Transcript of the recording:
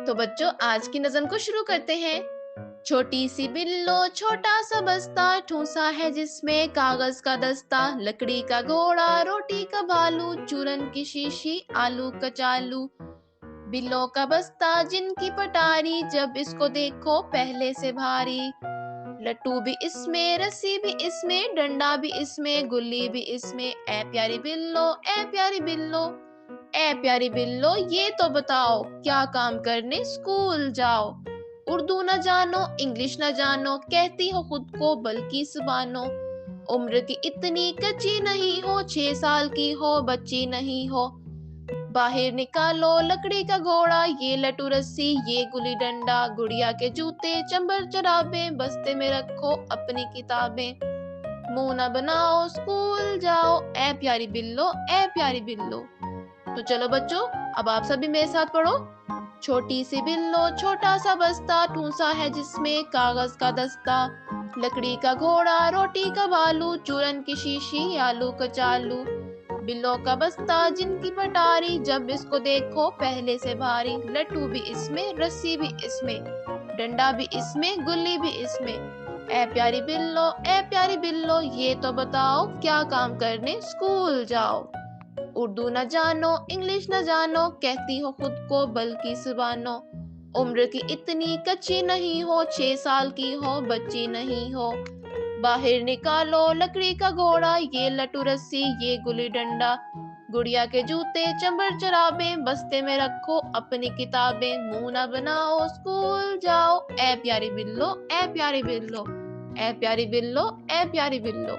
تو بچوں آج کی نظم کو شروع کرتے ہیں۔ چھوٹی سی بلو چھوٹا سا بستہ، ٹھونسا ہے جس میں کاغذ کا دستہ، لکڑی کا گھوڑا روٹی کا بھالو، چورن کی شیشی آلو کا چالو۔ بلوں کا بستہ جن کی پٹاری، جب اس کو دیکھو پہلے سے بھاری۔ لٹو بھی اس میں رسی بھی اس میں، ڈنڈا بھی اس میں گلی بھی اس میں، اے پیاری بلو اے پیاری بلو۔ اے پیاری بلو یہ تو بتاؤ، کیا کام کرنے اسکول جاؤ؟ اردو نہ جانو انگلش نہ جانو، کہتی ہو خود کو بلکہ زبانو۔ عمر کی اتنی کچی نہیں ہو، 6 سال کی ہو بچی نہیں ہو۔ باہر نکالو لکڑی کا گھوڑا، یہ لٹو رسی یہ گلی ڈنڈا، گڑیا کے جوتے چمبر چرابیں، بستے میں رکھو اپنی کتابیں۔ منہ نہ بناؤ اسکول جاؤ، اے پیاری بلو اے پیاری بلو۔ تو چلو بچوں اب آپ سب بھی میرے ساتھ پڑھو۔ چھوٹی سی بلو چھوٹا سا بستہ، ٹھونسا ہے جس میں کاغذ کا دستہ، لکڑی کا گھوڑا روٹی کا بھالو، چورن کی شیشی آلو کا چالو۔ بلوں کا بستہ جن کی پٹاری، جب اس کو دیکھو پہلے سے بھاری۔ لٹو بھی اس میں رسی بھی اس میں، ڈنڈا بھی اس میں گلی بھی اس میں، اے پیاری بلو اے پیاری بلو یہ تو بتاؤ، کیا کام کرنے اسکول جاؤ؟ اردو نہ جانو انگلش نہ جانو، کہتی ہو خود کو بلکہ زبانو۔ عمر کی اتنی کچی نہیں ہو، 6 سال کی ہو بچی نہیں ہو۔ باہر نکالو لکڑی کا گھوڑا، یہ لٹو رسی یہ گلی ڈنڈا، گڑیا کے جوتے چمبر چرابیں، بستے میں رکھو اپنی کتابیں۔ منہ نہ بناؤ اسکول جاؤ، اے پیاری بلو اے پیاری بلو۔ اے پیاری بلو اے پیاری بلو۔